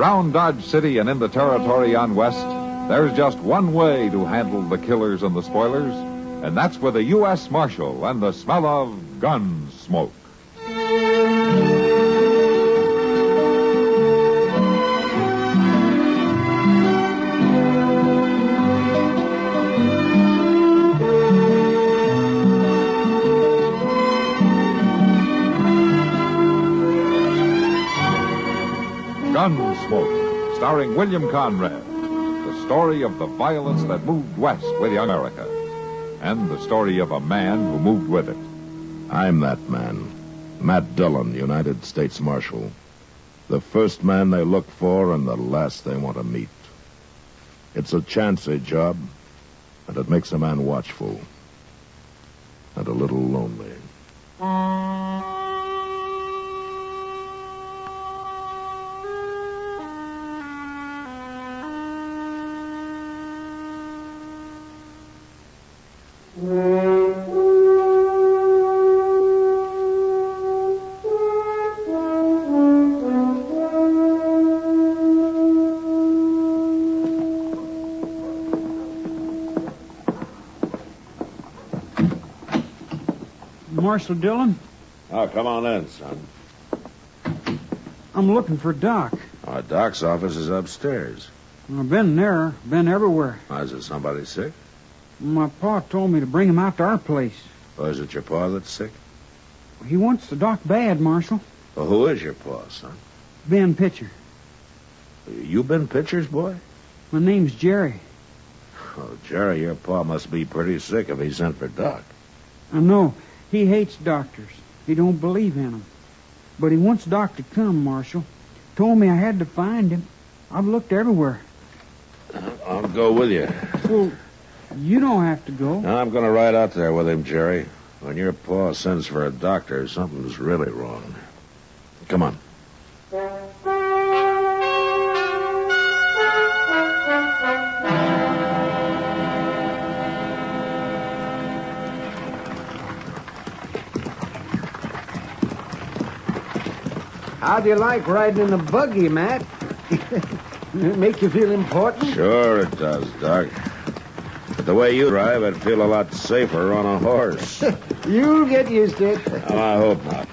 Around Dodge City and in the territory on West, there's just one way to handle the killers and the spoilers, and that's with a U.S. Marshal and the smell of Gunsmoke. Gunsmoke, starring William Conrad. The story of the violence that moved west with young America. And the story of a man who moved with it. I'm that man. Matt Dillon, United States Marshal. The first man they look for and the last they want to meet. It's a chancy job, and it makes a man watchful. And a little lonely. Marshal Dillon? Oh, come on in, son. I'm looking for Doc. Doc's office is upstairs. I've been there, been everywhere. Is it somebody sick? My pa told me to bring him out to our place. Or is it your pa that's sick? He wants the Doc bad, Marshal. Well, who is your pa, son? Ben Pitcher. You been Pitcher's boy? My name's Jerry. Oh, Jerry, your pa must be pretty sick if he sent for Doc. I know. He hates doctors. He don't believe in them. But he wants Doc to come, Marshal. Told me I had to find him. I've looked everywhere. I'll go with you. Well, you don't have to go. I'm going to ride out there with him, Jerry. When your pa sends for a doctor, something's really wrong. Come on. How do you like riding in a buggy, Matt? It make you feel important? Sure it does, Doc. But the way you drive, I'd feel a lot safer on a horse. You'll get used to it. Oh, I hope not.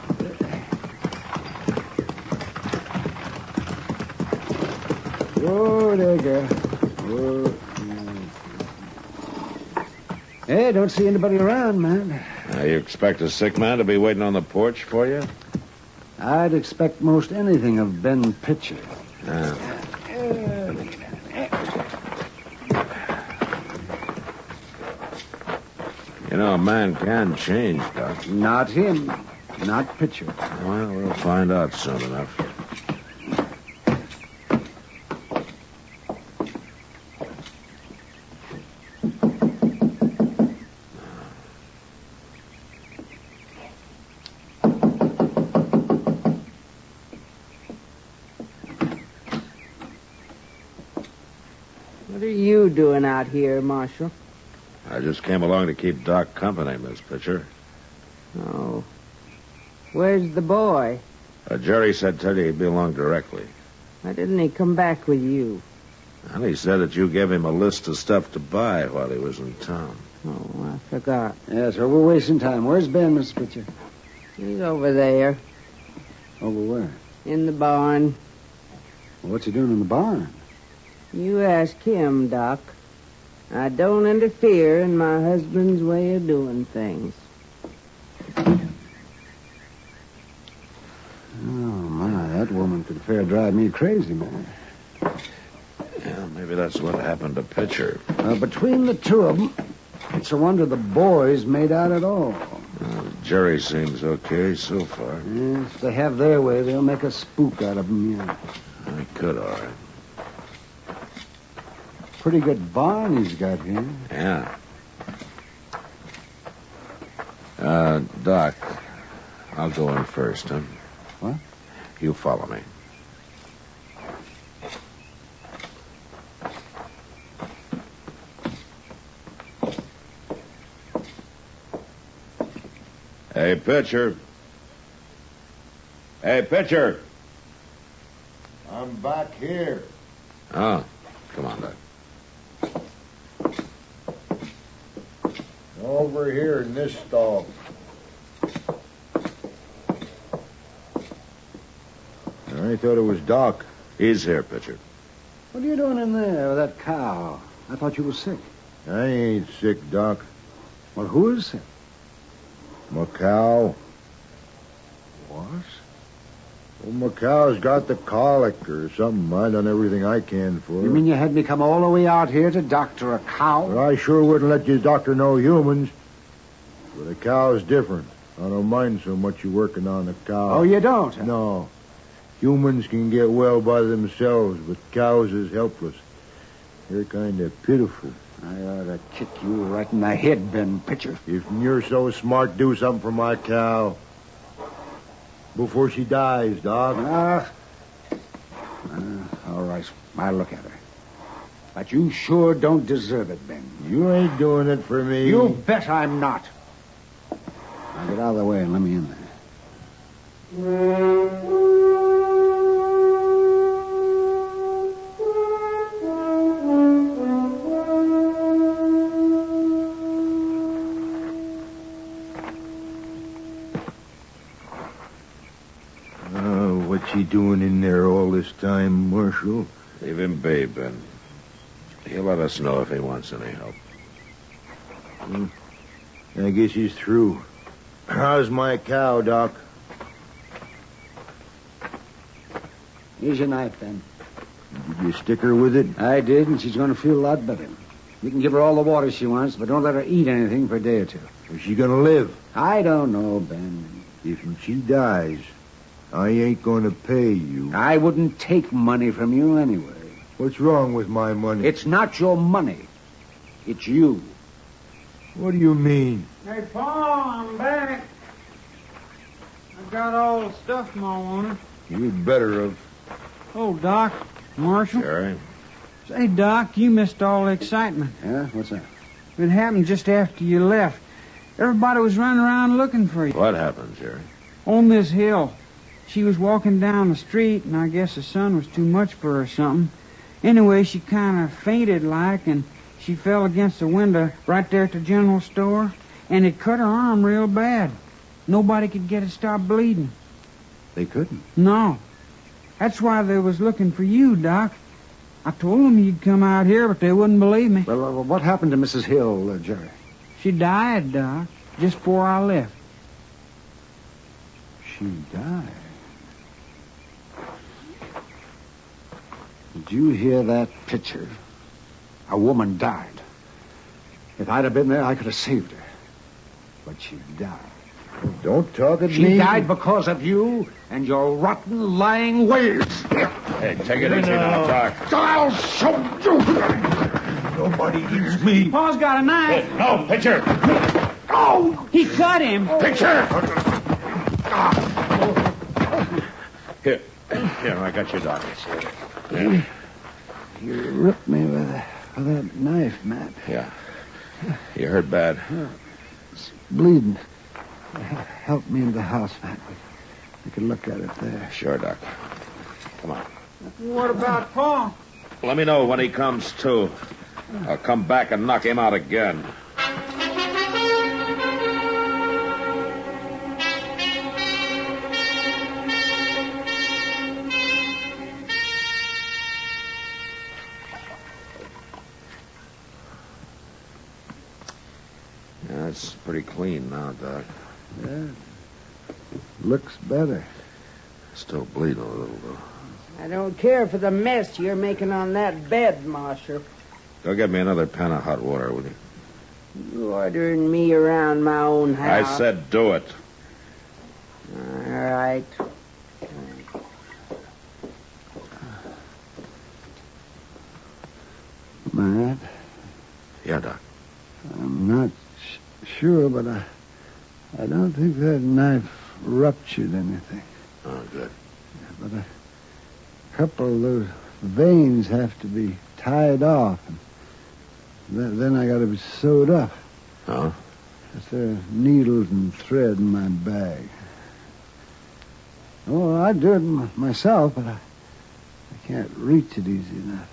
Oh, there you go. Oh. Hey, don't see anybody around, man. You expect a sick man to be waiting on the porch for you? I'd expect most anything of Ben Pitcher. You know, a man can change, Doc. Not him. Not Pitcher. Well, we'll find out soon enough. What are you doing out here, Marshal? I just came along to keep Doc company, Miss Pitcher. Oh. Where's the boy? Jerry said tell you he'd be along directly. Why didn't he come back with you? And he said that you gave him a list of stuff to buy while he was in town. Oh, I forgot. Yeah, so we're wasting time. Where's Ben, Miss Pitcher? He's over there, Over where? in the barn. Well, what's he doing in the barn? You ask him, Doc. I don't interfere in my husband's way of doing things. Oh, my, that woman could fair drive me crazy, man. Yeah, maybe that's what happened to Pitcher. Between the two of them, it's a wonder the boys made out at all. Jerry seems okay so far. Yeah, if they have their way, they'll make a spook out of them, yeah. I could, all right. Pretty good barn he's got here. Yeah. Doc, I'll go in first, huh? What? You follow me. Hey, Pitcher. Hey, Pitcher. I'm back here. Oh, come on, Doc. Over here in this stall. I thought it was Doc. He's here, Pitcher. What are you doing in there with that cow? I thought you were sick. I ain't sick, Doc. Well, who is sick? My cow. What? Well, my cow's got the colic or something. I done everything I can for her. You mean you had me come all the way out here to doctor a cow? Well, I sure wouldn't let you doctor no humans. But a cow's different. I don't mind so much you working on a cow. Oh, you don't? Huh? No. Humans can get well by themselves, but cows is helpless. They're kind of pitiful. I ought to kick you right in the head, Ben Pitcher. If you're so smart, do something for my cow. Before she dies, Doc. All right. I'll look at her. But you sure don't deserve it, Ben. You ain't doing it for me. You bet I'm not. Now get out of the way and let me in there. What's he doing in there all this time, Marshal? Leave him be, Ben. He'll let us know if he wants any help. I guess he's through. How's my cow, Doc? Here's your knife, Ben. Did you stick her with it? I did, and she's going to feel a lot better. You can give her all the water she wants, but don't let her eat anything for a day or two. Is she gonna live? I don't know, Ben. If she dies, I ain't gonna pay you. I wouldn't take money from you anyway. What's wrong with my money? It's not your money. It's you. What do you mean? Hey, Paul, I'm back. I got all the stuff Ma wanted. You'd better have. Oh, Doc, Marshal. Jerry? Say, Doc, you missed all the excitement. Yeah? What's that? It happened just after you left. Everybody was running around looking for you. What happened, Jerry? On this hill. She was walking down the street, and I guess the sun was too much for her or something. Anyway, she kind of fainted like, and she fell against the window right there at the general store, and it cut her arm real bad. Nobody could get it stopped bleeding. They couldn't. No. That's why they was looking for you, Doc. I told them you'd come out here, but they wouldn't believe me. Well, what happened to Mrs. Hill, Jerry? She died, Doc, just before I left. She died? Did you hear that, Pitcher? A woman died. If I'd have been there, I could have saved her. But she died. Don't talk at me. She died because of you and your rotten, lying ways. Hey, take it easy now, Doc. I'll show you. Nobody eats me. Paul's got a knife. No, Pitcher! Oh, he cut him. Pitcher! Here, I got your Doc. Yeah. You ripped me with that knife, Matt. Yeah. You hurt bad. It's bleeding. Help me into the house, Matt. We can look at it there. Sure, Doc. Come on. What about Paul? Let me know when he comes to. I'll come back and knock him out again. Yeah, it's pretty clean now, Doc. Yeah. Looks better. Still bleeding a little, though. I don't care for the mess you're making on that bed, Marshal. Go get me another pan of hot water, will you? You ordering me around my own house. I said do it. All right. Matt, Yeah, Doc. I'm not sure, but I don't think that knife ruptured anything. Oh, good. But a couple of those veins have to be tied off. And then I got to be sewed up. Oh? There's needles and thread in my bag. Oh, I'd do it myself, but I I can't reach it easy enough.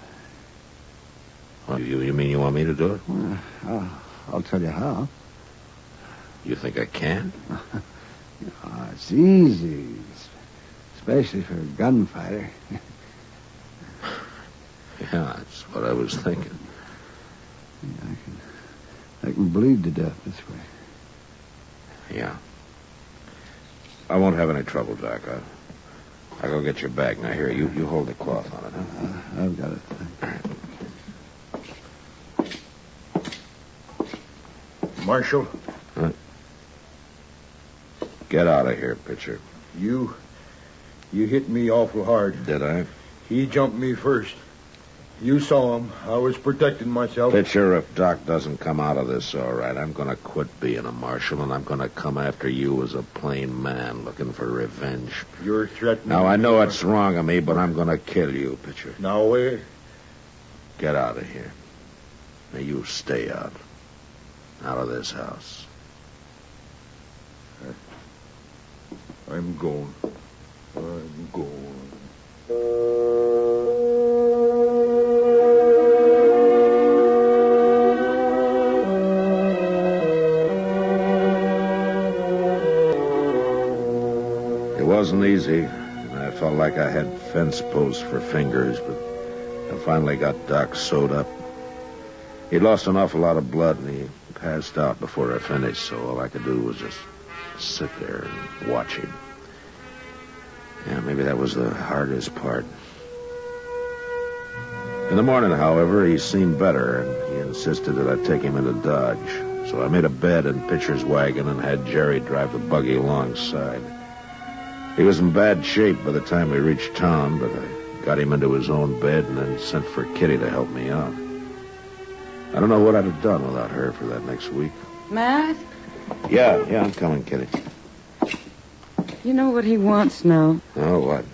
Oh, you mean you want me to do it? Well, I'll tell you how. You think I can? It's easy, especially for a gunfighter. Yeah, that's what I was thinking. Yeah, I can bleed to death this way. Yeah. I won't have any trouble, Doc. I'll go get your bag. Now, here, you hold the cloth on it, huh? I've got it. Thank you. Marshal, Get out of here, Pitcher. you hit me awful hard. Did I? He jumped me first. You saw him. I was protecting myself. Pitcher, if Doc doesn't come out of this all right, I'm going to quit being a marshal, and I'm going to come after you as a plain man looking for revenge. You're threatening Now, I me, know Marshal. it's wrong of me, but I'm going to kill you, Pitcher. Now, wait. Get out of here. Now, you stay out. Out of this house. I'm going. I'm going. It wasn't easy, and I felt like I had fence posts for fingers, but I finally got Doc sewed up. He'd lost an awful lot of blood, and he passed out before I finished, so all I could do was just sit there and watch him. Yeah, maybe that was the hardest part. In the morning, however, he seemed better, and he insisted that I take him into Dodge. So I made a bed in Pitcher's wagon and had Jerry drive the buggy alongside. He was in bad shape by the time we reached town, but I got him into his own bed and then sent for Kitty to help me out. I don't know what I'd have done without her for that next week. Matt, Yeah, I'm coming, Kitty. you know what he wants now? Oh, what?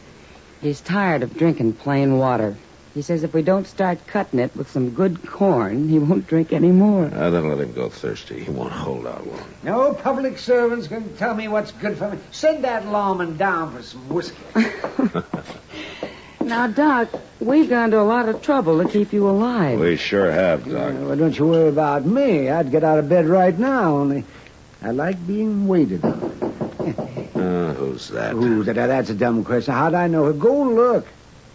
He's tired of drinking plain water. He says if we don't start cutting it with some good corn, he won't drink any more. Then let him go thirsty. He won't hold out long. No public servants can tell me what's good for me. Send that lawman down for some whiskey. Now, Doc, we've gone to a lot of trouble to keep you alive. We sure have, Doc. Well, don't you worry about me. I'd get out of bed right now, only I like being waited on. Who's that? Ooh, that's a dumb question. How'd I know her? Go look.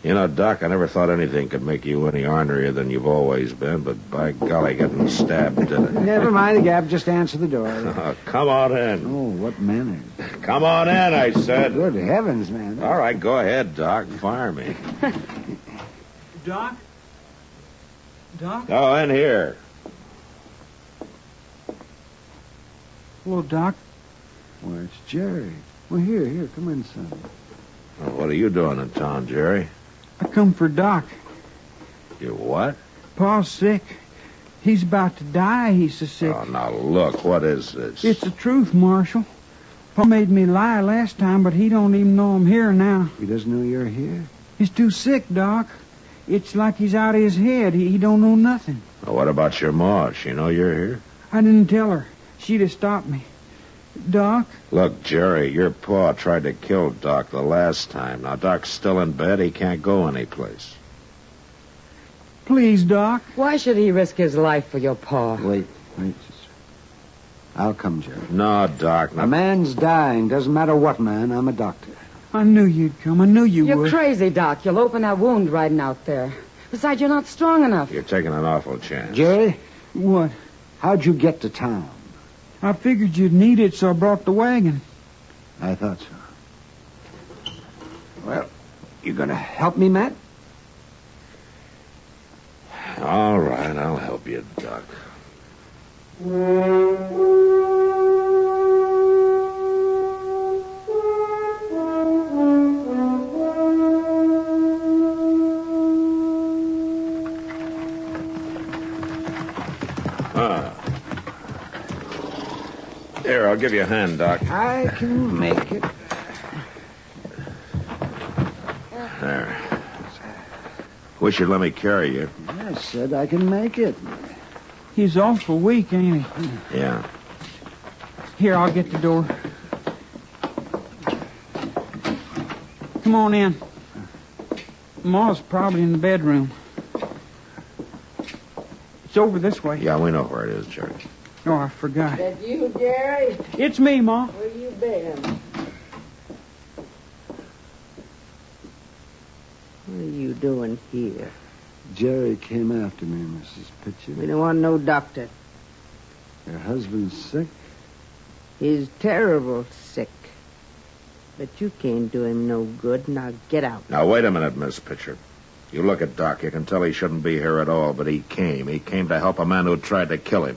You know, Doc, I never thought anything could make you any ornerier than you've always been, but by golly, getting stabbed did it. Never mind the gap. Just answer the door. Oh, come on in. Oh, what manners. Come on in, I said. Good heavens, man. All right, go ahead, Doc. Fire me. Doc? Doc? Oh, in here. Hello, Doc. Well, it's Jerry. Well, here, come in, son. Well, what are you doing in town, Jerry? I come for Doc. You what? Pa's sick. He's about to die. He's so sick. Oh, now look, what is this? It's the truth, Marshal. Pa made me lie last time, but he don't even know I'm here now. He doesn't know you're here? He's too sick, Doc. It's like he's out of his head. He don't know nothing. Well, what about your ma? She know you're here? I didn't tell her. She'd have stopped me. Doc? Look, Jerry, your pa tried to kill Doc the last time. Now, Doc's still in bed. He can't go anyplace. Please, Doc. Why should he risk his life for your paw? Wait. I'll come, Jerry. No, Doc. A man's dying. Doesn't matter what man. I'm a doctor. I knew you'd come. I knew you You're would. crazy, Doc. You'll open that wound riding out there. Besides, you're not strong enough. You're taking an awful chance. Jerry, What? how'd you get to town? I figured you'd need it, so I brought the wagon. I thought so. Well, you gonna help me, Matt? All right, I'll help you, Doc. Here, I'll give you a hand, Doc. I can make it. There. Wish you'd let me carry you. I said I can make it. He's awful weak, ain't he? Yeah. Here, I'll get the door. Come on in. Ma's probably in the bedroom. It's over this way. Yeah, we know where it is, Jerry. Oh, I forgot. That you, Jerry? It's me, Ma. Where you been? What are you doing here? Jerry came after me, Mrs. Pitcher. We don't want no doctor. Your husband's sick? He's terrible sick. But you can't do him no good. Now get out. Now, wait a minute, Miss Pitcher. You look at Doc. You can tell he shouldn't be here at all, but he came. He came to help a man who tried to kill him.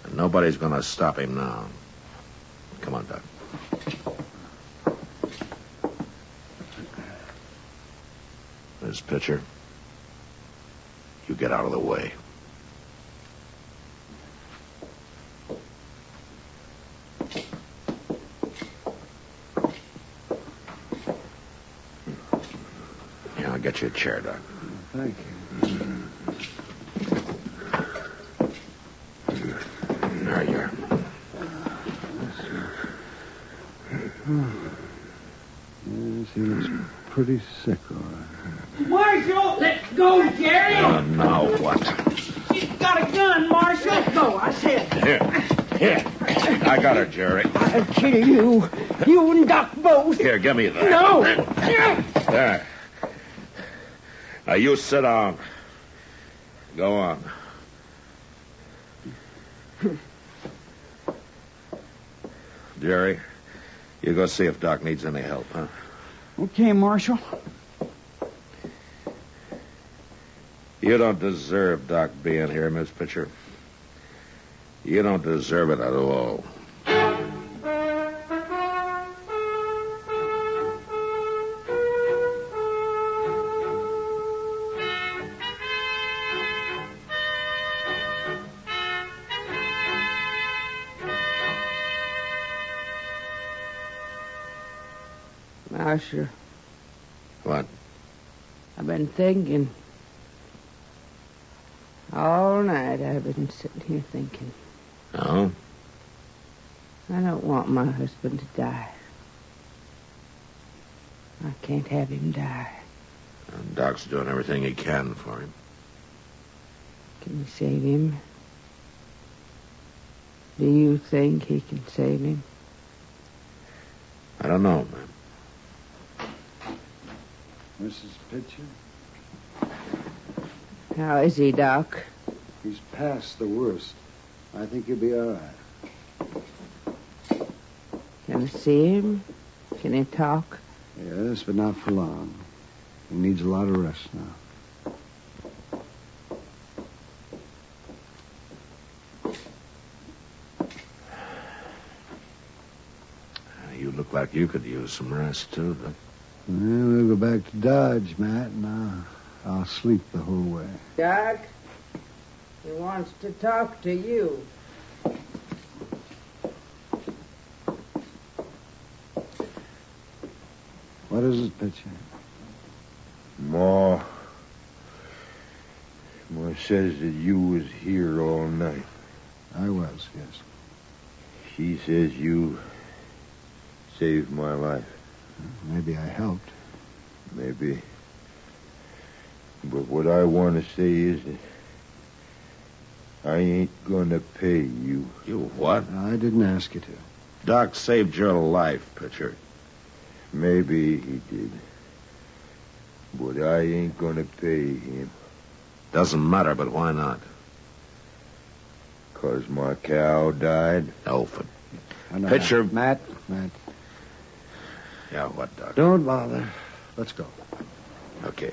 And nobody's going to stop him now. Come on, Doc. Miss Pitcher, you get out of the way. Yeah, I'll get you a chair, Doc. Thank you. There you are. Yes, he looks pretty sick, all right. Marshal, let go, Jerry. Now what? She's got a gun, Marshal. Let go, I said. Here. I got her, Jerry. I'll kill you. You and Doc both. Here, give me that. No. There. Now, you sit down. Go on. Jerry, you go see if Doc needs any help, huh? Okay, Marshal. You don't deserve Doc being here, Miss Pitcher. You don't deserve it at all. Marshal, What? I've been thinking. All night I've been sitting here thinking. Oh? I don't want my husband to die. I can't have him die. And Doc's doing everything he can for him. Can you save him? Do you think he can save him? I don't know, man. Mrs. Pitcher, How is he, Doc? he's past the worst. I think he'll be all right. Can I see him? Can he talk? Yes, but not for long. He needs a lot of rest now. You look like you could use some rest, too, Doc. Well, we'll go back to Dodge, Matt, and I'll sleep the whole way. Doc, he wants to talk to you. What is it, Pitcher? Ma says that you was here all night. I was, yes. She says you saved my life. Maybe I helped. Maybe. But what I want to say is that I ain't gonna pay you. You what? I didn't ask you to. Doc saved your life, Pitcher. Maybe he did. But I ain't gonna pay him. Doesn't matter, but why not? 'Cause my cow died. Elfin. I know. Pitcher. Matt. Yeah, what, Doc? Don't bother. Let's go. Okay.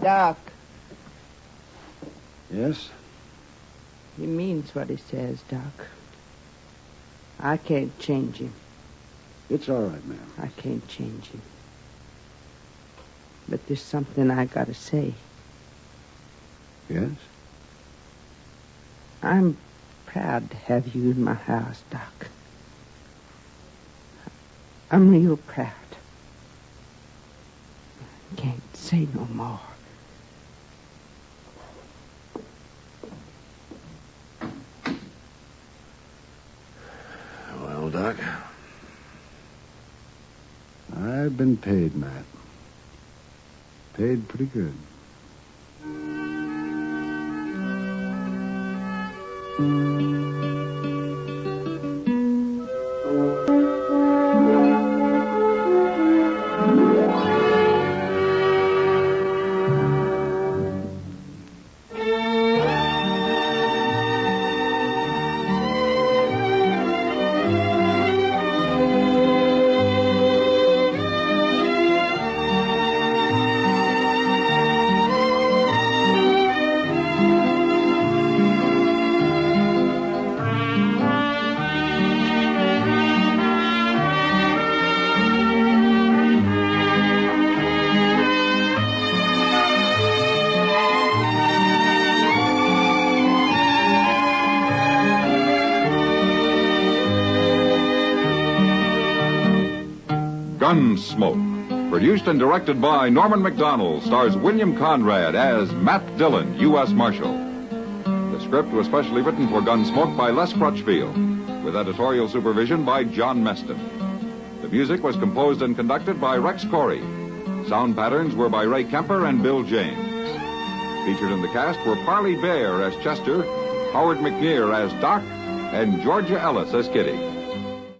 Doc, Yes? he means what he says, Doc. I can't change him. It's all right, ma'am. I can't change him. But there's something I gotta say. Yes? I'm proud to have you in my house, Doc. I'm real proud. I can't say no more. Well, Doc, I've been paid, Matt. Paid pretty good. Gunsmoke, produced and directed by Norman McDonald, stars William Conrad as Matt Dillon, U.S. Marshal. The script was specially written for Gunsmoke by Les Crutchfield, with editorial supervision by John Meston. The music was composed and conducted by Rex Corey. Sound patterns were by Ray Kemper and Bill James. Featured in the cast were Parley Bear as Chester, Howard McNear as Doc, and Georgia Ellis as Kitty.